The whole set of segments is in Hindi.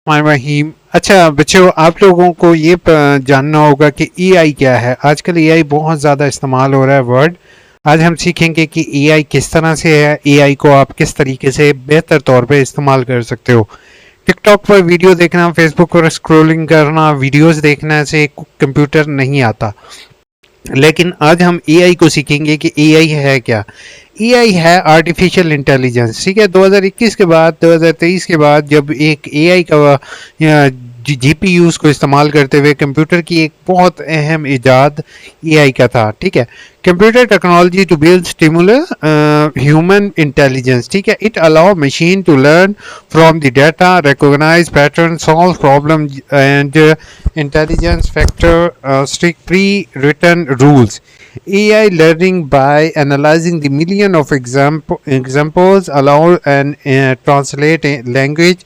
रहीम। अच्छा बच्चों, आप लोगों को ये जानना होगा कि एआई क्या है। आजकल एआई बहुत ज़्यादा इस्तेमाल हो रहा है वर्ड। आज हम सीखेंगे कि एआई किस तरह से है, एआई को आप किस तरीके से बेहतर तौर पे इस्तेमाल कर सकते हो। टिकटॉक पर वीडियो देखना, फेसबुक पर स्क्रॉलिंग करना, वीडियोस देखने से कंप्यूटर नहीं आता। लेकिन आज हम एआई को सीखेंगे कि एआई है क्या। एआई है आर्टिफिशियल इंटेलिजेंस। ठीक है, 2021 के बाद 2023 के बाद जब एक एआई का जीपीयूज को इस्तेमाल करते हुए कंप्यूटर की एक बहुत अहम इजाद एआई का था। ठीक है, computer technology to build simulate human intelligence. ठीक है, it allow machine to learn from the data, recognize pattern, solve problem and intelligence factor strict pre-written rules. AI learning by analyzing the million of examples allow and translate language,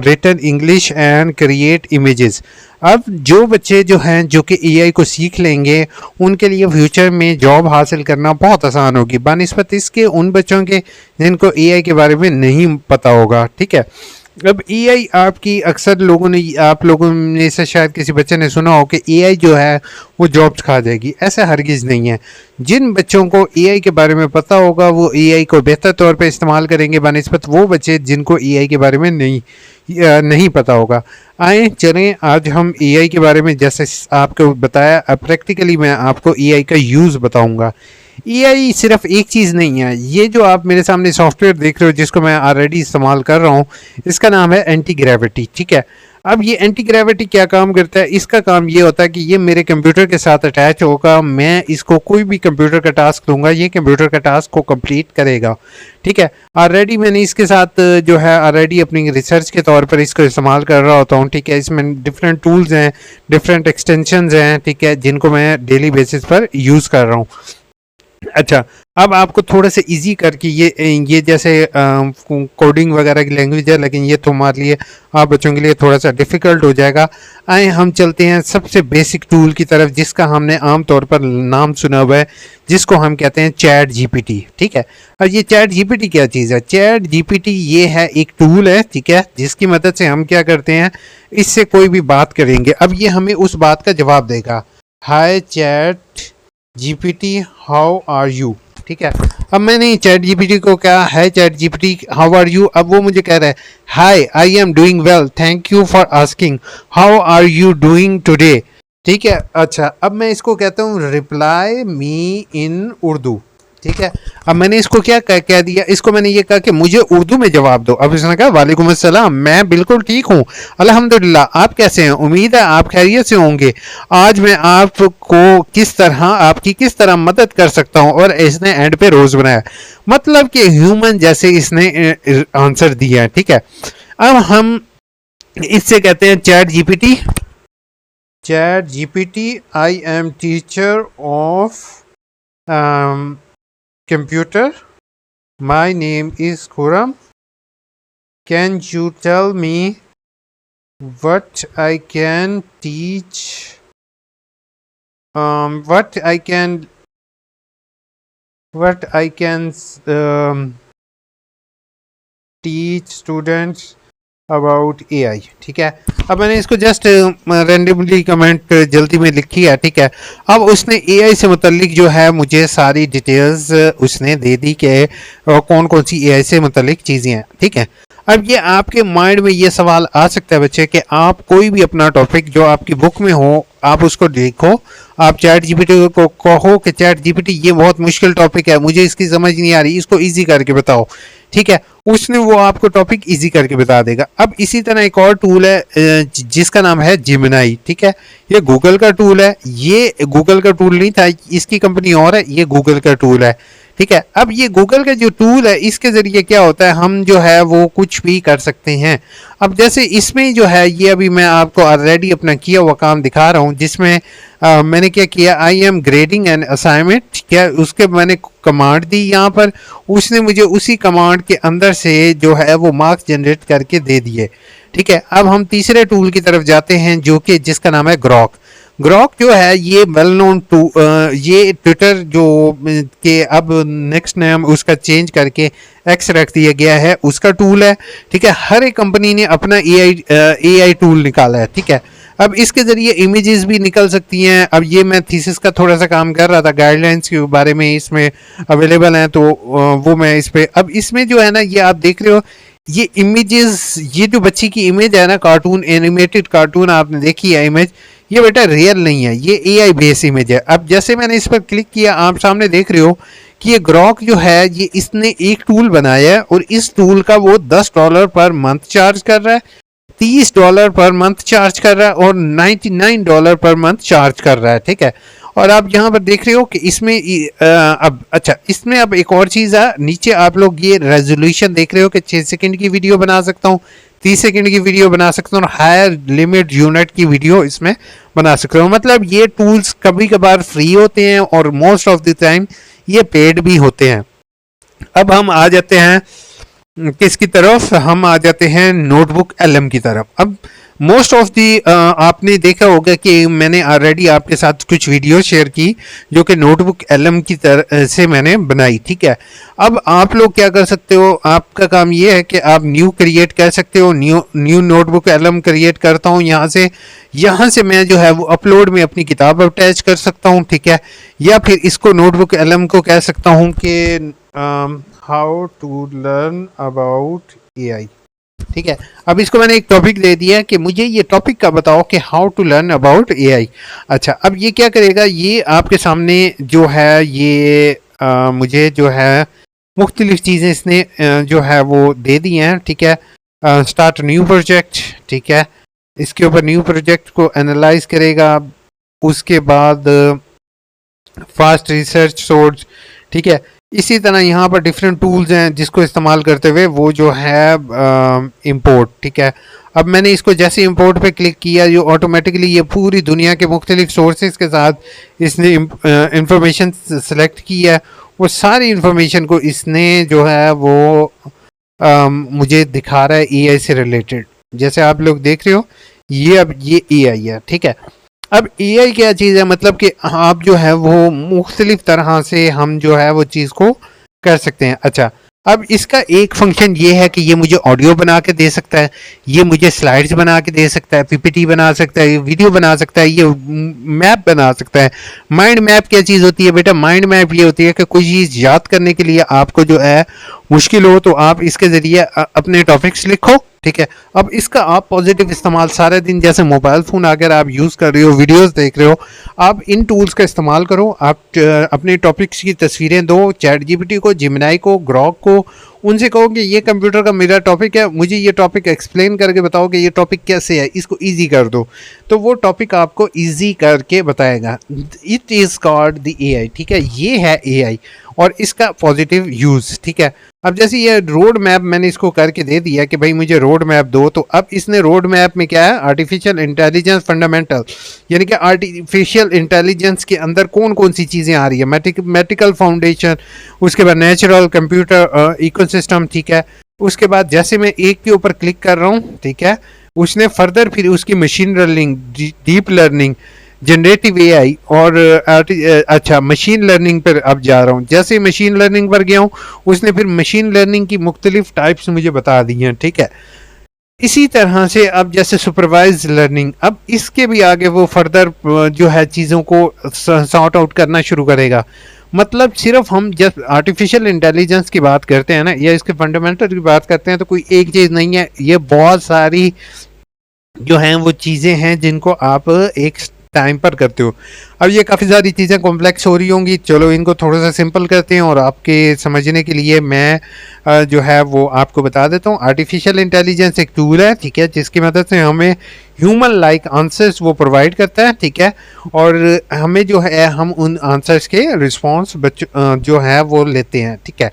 written English and create images. अब जो बच्चे जो हैं जो कि एआई को सीख लेंगे उनके लिए फ्यूचर में जॉब हासिल करना बहुत आसान होगी बनिस्बत इसके उन बच्चों के जिनको एआई के बारे में नहीं पता होगा। ठीक है, अब एआई आपकी अक्सर आप लोगों में से शायद किसी बच्चे ने सुना हो कि एआई जो है वो जॉब्स खा जाएगी। ऐसा हरगिज़ नहीं है। जिन बच्चों को एआई के बारे में पता होगा वो एआई को बेहतर तौर पे इस्तेमाल करेंगे बनिस्बत वो बच्चे जिनको एआई के बारे में नहीं पता होगा। आए चलें, आज हम एआई के बारे में जैसे आपको बताया प्रैक्टिकली मैं आपको एआई का यूज़ बताऊँगा। एआई सिर्फ एक चीज़ नहीं है। ये जो आप मेरे सामने सॉफ्टवेयर देख रहे हो जिसको मैं ऑलरेडी इस्तेमाल कर रहा हूँ, इसका नाम है एंटी ग्रेविटी। ठीक है, अब ये एंटी ग्रेविटी क्या काम करता है? इसका काम ये होता है कि ये मेरे कंप्यूटर के साथ अटैच होगा। मैं इसको कोई भी कंप्यूटर का टास्क दूंगा, ये कंप्यूटर का टास्क को कंप्लीट करेगा। ठीक है, ऑलरेडी मैंने इसके साथ जो है ऑलरेडी अपनी रिसर्च के तौर पर इसको इस्तेमाल कर रहा होता हूँ। ठीक है, इसमें डिफरेंट टूल्स हैं, डिफरेंट एक्सटेंशंस हैं। ठीक है, जिनको मैं डेली बेसिस पर यूज़ कर रहा हूँ। अच्छा, अब आपको थोड़ा सा इजी करके ये जैसे कोडिंग वगैरह की लैंग्वेज है, लेकिन ये तुम्हारे लिए आप बच्चों के लिए थोड़ा सा डिफ़िकल्ट हो जाएगा। आए हम चलते हैं सबसे बेसिक टूल की तरफ जिसका हमने आम तौर पर नाम सुना हुआ है, जिसको हम कहते हैं चैट जीपीटी। ठीक है, और ये चैट जीपीटी क्या चीज़ है? चैट जीपीटी ये है एक टूल है, ठीक है, जिसकी मदद से हम क्या करते हैं, इससे कोई भी बात करेंगे। अब ये हमें उस बात का जवाब देगा, hi chat GPT how are you. ठीक है, अब मैंने चैट जीपीटी को कहा है chat GPT how are you. अब वो मुझे कह रहा है hi I am doing well, thank you for asking, how are you doing today. ठीक है, अच्छा अब मैं इसको कहता हूँ रिप्लाई मी इन उर्दू। ठीक है, अब मैंने इसको क्या कह दिया, इसको मैंने ये कहा कि मुझे उर्दू में जवाब दो। अब इसने कहा वालेकुम अस्सलाम, मैं बिल्कुल ठीक हूँ अल्हम्दुलिल्लाह, आप कैसे हैं? उम्मीद है आप खैरियत से होंगे। आज मैं आपको आपकी किस तरह मदद कर सकता हूँ। और इसने एंड पे रोज बनाया, मतलब कि ह्यूमन जैसे इसने आंसर दिया है। ठीक है, अब हम इससे कहते हैं chat GPT I am teacher of computer, my name is Khurram, can you tell me what I can teach, what I can teach students about AI. ठीक है, अब मैंने इसको जस्ट रैंडमली कमेंट जल्दी में लिखी है। ठीक है, अब उसने एआई से मुतल्लिक जो है मुझे सारी डिटेल्स उसने दे दी कि कौन कौन सी एआई से मुतल्लिक चीज़ें हैं। ठीक है, अब ये आपके माइंड में ये सवाल आ सकता है बच्चे कि आप कोई भी अपना टॉपिक जो आपकी बुक में हो आप उसको देखो, आप चैट जीपीटी को कहो कि चैट जीपीटी ये बहुत मुश्किल टॉपिक है, मुझे इसकी समझ नहीं आ रही, इसको इजी करके बताओ। ठीक है, उसने वो आपको टॉपिक इजी करके बता देगा। अब इसी तरह एक और टूल है जिसका नाम है जिमिनाई। ठीक है, ये गूगल का टूल है, ये गूगल का टूल नहीं था, इसकी कंपनी और है, ये गूगल का टूल है। ठीक है, अब ये गूगल का जो टूल है इसके ज़रिए क्या होता है, हम जो है वो कुछ भी कर सकते हैं। अब जैसे इसमें जो है ये अभी मैं आपको ऑलरेडी अपना किया हुआ काम दिखा रहा हूँ, जिसमें मैंने क्या किया, I am grading an assignment. क्या उसके मैंने कमांड दी यहाँ पर, उसने मुझे उसी कमांड के अंदर से जो है वो मार्क्स जनरेट करके दे दिए। ठीक है, अब हम तीसरे टूल की तरफ जाते हैं जो कि जिसका नाम है ग्रॉक। ग्रॉक जो है ये वेल नोन टू ये ट्विटर जो के अब नेक्स्ट नेम उसका चेंज करके एक्स रख दिया गया है, उसका टूल है। ठीक है, हर एक कंपनी ने अपना एआई टूल निकाला है। ठीक है, अब इसके ज़रिए इमेजेस भी निकल सकती हैं। अब ये मैं थीसिस का थोड़ा सा काम कर रहा था, गाइडलाइंस के बारे में इसमें अवेलेबल हैं, तो वो मैं इस पर, अब इसमें जो है ना, ये आप देख रहे हो, ये इमेजेस, ये जो बच्ची की इमेज है ना, कार्टून, एनिमेटेड कार्टून आपने देखी है इमेज, ये बेटा रियल नहीं है, ये एआई बेस इमेज है। अब जैसे मैंने इस पर क्लिक किया, आप सामने देख रहे हो कि ये ग्रॉक जो है, ये इसने एक टूल बनाया है और इस टूल का वो $10 पर मंथ चार्ज कर रहा है, $30 पर मंथ चार्ज कर रहा है और $99 पर मंथ चार्ज कर रहा है। ठीक है, और आप यहाँ पर देख रहे हो कि इसमें अब अच्छा, इसमें अब एक और चीज़ है, नीचे आप लोग ये रेजोल्यूशन देख रहे हो कि 6 सेकंड की वीडियो बना सकता हूँ, 30 सेकंड की वीडियो बना सकता हूँ और हायर लिमिट यूनिट की वीडियो इसमें बना सकता हूँ। मतलब ये टूल्स कभी कभार फ्री होते हैं और मोस्ट ऑफ द टाइम ये पेड भी होते हैं। अब हम आ जाते हैं किसकी तरफ, हम आ जाते हैं नोटबुक एलएम की तरफ। अब मोस्ट ऑफ दी आपने देखा होगा कि मैंने ऑलरेडी आपके साथ कुछ वीडियो शेयर की जो कि नोटबुक एलएम की तरह से मैंने बनाई। ठीक है, अब आप लोग क्या कर सकते हो, आपका काम ये है कि आप न्यू क्रिएट कर सकते हो। न्यू नोटबुक एलएम क्रिएट करता हूँ यहाँ से मैं जो है वो अपलोड में अपनी किताब अटैच कर सकता हूँ। ठीक है, या फिर इसको नोटबुक एलएम को कह सकता हूँ कि how to learn about AI. ठीक है, अब इसको मैंने एक टॉपिक दे दिया कि मुझे ये टॉपिक का बताओ कि how to learn about AI. अच्छा, अब ये क्या करेगा, ये आपके सामने जो है ये मुझे जो है मुख्तलिफ चीज़ें इसने जो है वो दे दी हैं। ठीक है, स्टार्ट न्यू प्रोजेक्ट। ठीक है, इसके ऊपर न्यू प्रोजेक्ट को एनालाइज करेगा, उसके बाद फास्ट रिसर्च सोर्स। ठीक है, इसी तरह यहाँ पर डिफरेंट टूल्स हैं जिसको इस्तेमाल करते हुए वो जो है इंपोर्ट। ठीक है, अब मैंने इसको जैसे इंपोर्ट पे क्लिक किया, जो ऑटोमेटिकली ये पूरी दुनिया के मुख्तलिफ सोर्सेज के साथ इसने इंफॉर्मेशन सेलेक्ट की है। वो सारी इंफॉर्मेशन को इसने जो है वो मुझे दिखा रहा है एआई से रिलेटेड। जैसे आप लोग देख रहे हो, ये अब ये एआई है। ठीक है, अब एआई क्या चीज़ है, मतलब कि आप जो है वो मुख्तलिफ तरह से हम जो है वो चीज़ को कर सकते हैं। अच्छा, अब इसका एक फंक्शन ये है कि ये मुझे ऑडियो बना के दे सकता है, ये मुझे स्लाइड्स बना के दे सकता है, पीपीटी बना सकता है, ये वीडियो बना सकता है, ये मैप बना सकता है। माइंड मैप क्या चीज़ होती है बेटा, माइंड मैप ये होती है कि कोई चीज़ याद करने के लिए आपको जो है मुश्किल हो तो आप इसके ज़रिए अपने टॉपिक्स लिखो। ठीक है, अब इसका आप पॉजिटिव इस्तेमाल सारे दिन, जैसे मोबाइल फ़ोन अगर आप यूज़ कर रहे हो, वीडियोस देख रहे हो, आप इन टूल्स का इस्तेमाल करो। आप अपने टॉपिक्स की तस्वीरें दो चैट जीपीटी को, जिमिनाई को, ग्रॉक को, उनसे कहो कि ये कंप्यूटर का मेरा टॉपिक है, मुझे ये टॉपिक एक्सप्लेन करके बताओ कि ये टॉपिक कैसे है, इसको ईजी कर दो, तो वो टॉपिक आपको ईजी करके बताएगा। It is called the AI. ठीक है, ये है एआई और इसका पॉजिटिव यूज़। ठीक है, अब जैसे ये रोड मैप मैंने इसको करके दे दिया कि भाई मुझे रोड मैप दो, तो अब इसने रोड मैप में क्या है, आर्टिफिशियल इंटेलिजेंस फंडामेंटल, यानी कि आर्टिफिशियल इंटेलिजेंस के अंदर कौन कौन सी चीज़ें आ रही है, मैथमेटिकल फाउंडेशन, उसके बाद नेचुरल कंप्यूटर इकोसिस्टम। ठीक है, उसके बाद जैसे मैं एक के ऊपर क्लिक कर रहा हूँ, ठीक है, उसने फर्दर फिर उसकी machine learning, deep learning, generative AI और अच्छा मशीन लर्निंग पर अब जा रहा हूँ। जैसे मशीन लर्निंग पर गया हूँ, उसने फिर मशीन लर्निंग की मुख्तलिफ टाइप्स मुझे बता दी हैं। ठीक है, इसी तरह से अब जैसे सुपरवाइज लर्निंग, अब इसके भी आगे वो फर्दर जो है चीज़ों को सॉर्ट आउट करना शुरू करेगा। मतलब सिर्फ हम जब आर्टिफिशियल इंटेलिजेंस की बात करते हैं ना, या इसके फंडामेंटल की बात करते हैं, तो कोई एक चीज़ नहीं है, ये बहुत सारी जो हैं वो चीज़ें हैं जिनको आप एक टाइम पर करते हो। अब ये काफ़ी सारी चीज़ें कॉम्प्लेक्स हो रही होंगी, चलो इनको थोड़ा सा सिंपल करते हैं और आपके समझने के लिए मैं जो है वो आपको बता देता हूँ। आर्टिफिशियल इंटेलिजेंस एक टूल है, ठीक है, जिसकी मदद से हमें ह्यूमन लाइक आंसर्स वो प्रोवाइड करता है। ठीक है, और हमें जो है हम उन आंसर्स के रिस्पॉन्स जो है वो लेते हैं। ठीक है,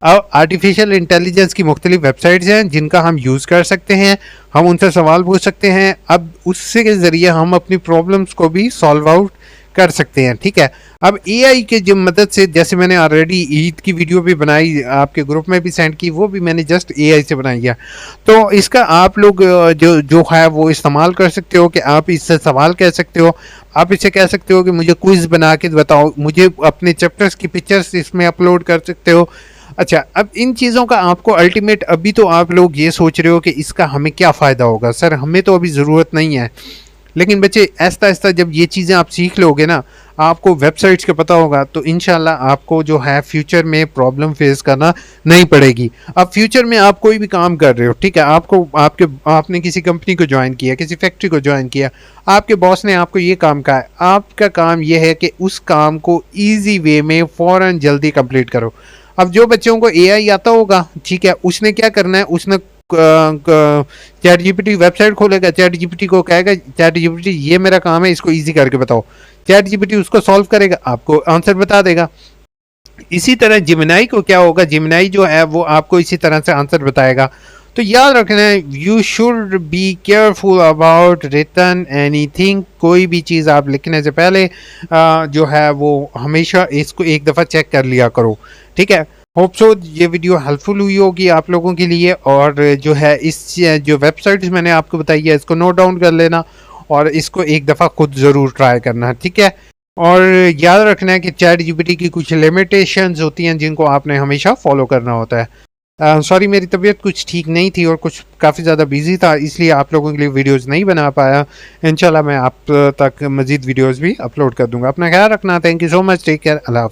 अब आर्टिफिशियल इंटेलिजेंस की मुख्तलिफ वेबसाइट्स हैं जिनका हम यूज़ कर सकते हैं, हम उनसे सवाल पूछ सकते हैं। अब उससे के ज़रिए हम अपनी प्रॉब्लम्स को भी सॉल्व आउट कर सकते हैं। ठीक है, अब एआई के जो मदद से, जैसे मैंने ऑलरेडी ईद की वीडियो भी बनाई, आपके ग्रुप में भी सेंड की, वो भी मैंने जस्ट एआई से बनाई है। तो इसका आप लोग जो जो है वो इस्तेमाल कर सकते हो कि आप इससे सवाल कह सकते हो। आप इसे कह सकते हो कि मुझे क्विज बना के बताओ, मुझे अपने चैप्टर्स की पिक्चर्स इसमें अपलोड कर सकते हो। अच्छा, अब इन चीज़ों का आपको अल्टीमेट, अभी तो आप लोग ये सोच रहे हो कि इसका हमें क्या फ़ायदा होगा। सर हमें तो अभी ज़रूरत नहीं है, लेकिन बच्चे आहिस्ता आहिस्ता जब ये चीज़ें आप सीख लोगे ना, आपको वेबसाइट्स का पता होगा, तो इंशाल्लाह आपको जो है फ्यूचर में प्रॉब्लम फेस करना नहीं पड़ेगी। अब फ्यूचर में आप कोई भी काम कर रहे हो, ठीक है, आपने किसी कंपनी को ज्वाइन किया, किसी फैक्ट्री को ज्वाइन किया, आपके बॉस ने आपको ये काम कहा है, आपका काम ये है कि उस काम को ईजी वे में फ़ौरन जल्दी कंप्लीट करो। अब जो बच्चों को एआई आता होगा, ठीक है, उसने क्या करना है, उसने चैट जीपीटी वेबसाइट खोलेगा, चैट जीपीटी को कहेगा चैट जीपीटी ये मेरा काम है, इसको इजी करके बताओ। चैट जीपीटी उसको सॉल्व करेगा, आपको आंसर बता देगा। इसी तरह जिमिनाई को क्या होगा, जिमिनाई जो है वो आपको इसी तरह से आंसर बताएगा। तो याद रखना है, you should be careful about written anything. कोई भी चीज़ आप लिखने से पहले जो है वो हमेशा इसको एक दफ़ा चेक कर लिया करो। ठीक है, होप सो ये वीडियो हेल्पफुल हुई होगी आप लोगों के लिए। और जो है इस जो वेबसाइट्स मैंने आपको बताई है, इसको नोट डाउन कर लेना और इसको एक दफ़ा खुद ज़रूर ट्राई करना। ठीक है, और याद रखना है कि चैट जीपीटी की कुछ लिमिटेशंस होती हैं जिनको आपने हमेशा फॉलो करना होता है। सॉरी, मेरी तबीयत कुछ ठीक नहीं थी और कुछ काफ़ी ज़्यादा बिजी था, इसलिए आप लोगों के लिए वीडियोस नहीं बना पाया। इंशाल्लाह मैं आप तक मज़ीद वीडियोस भी अपलोड कर दूंगा। अपना ख्याल रखना। Thank you so much. Take care. Allah.